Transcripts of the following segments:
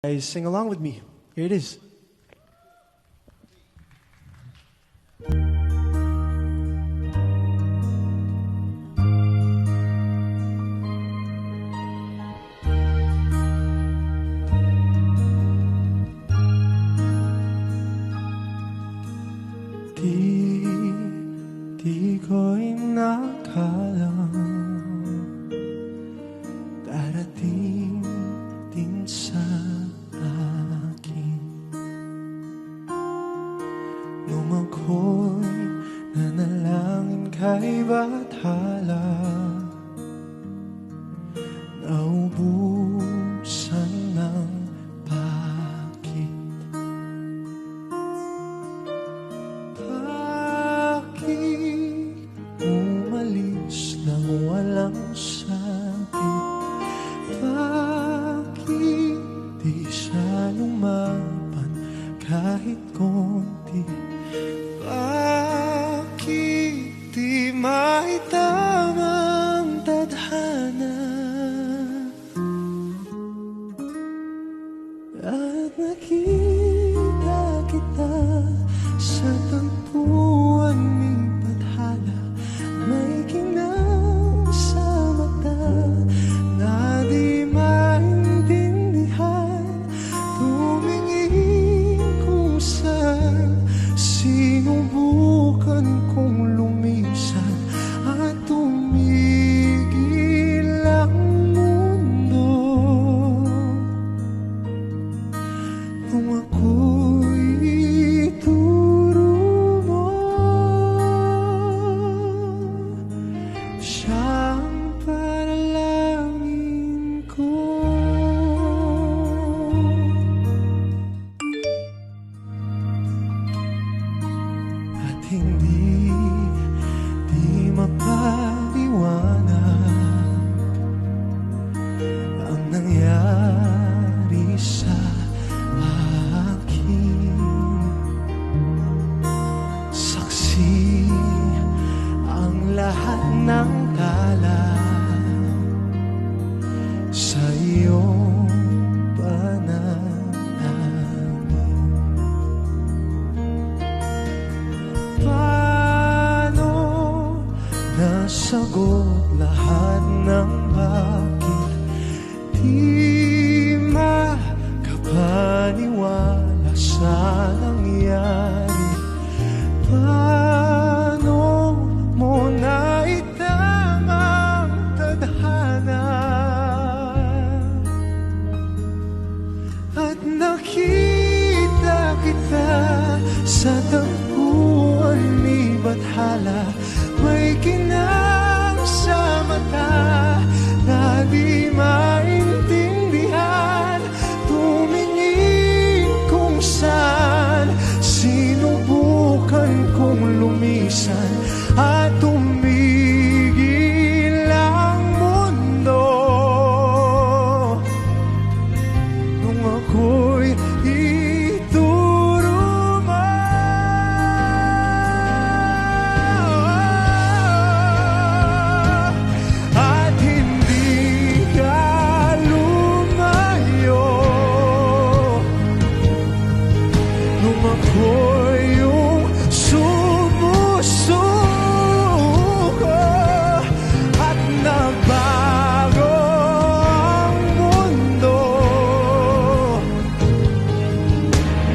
Guys, sing along with me. Here it is. Di ko'y nakalang darating din sa akin nung ako'y nanalangin kay Bathala, naubusan ng bakit. Umalis nang walang sabi. Bakit di siya lumaban kahit konti? Bakit di maitamang tadhana at nakita kita sa tagpuan ni Bathala? May kinang sa mata na di maintindihan. Tumingin kung saan sinubukan kong lumisan at tumigil ang mundo nung ako'y turo mo. Siyang panalangin ko. At hindi mapaliwanag ang nangyari sa akin. Saksi ang lahat ng tala sa iyong panalangin. Paano nasagot lahat ng bakit? Di makapaniwala sa nangyari. Paano mo naitamang tadhana at nakita kita sa tagpuan ni Bathala? May kinang sa mata na di maintindihan. Tumingin kung saan sinubukan kong lumisan at tumigil ang mundo nung ako'y ituro mo. At hindi ka lumayo nung ako'y yung sumusuko at nagbago ang mundo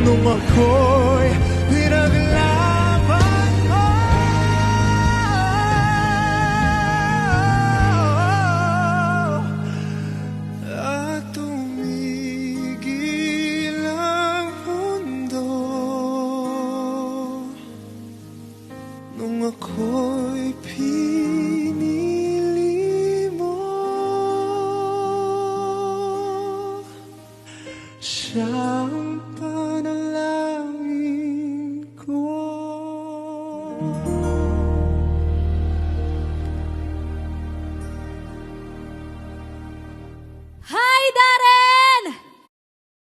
nung ako'y pinaglaban mo. At tumigil ang mundo nung ako'y pinaglaban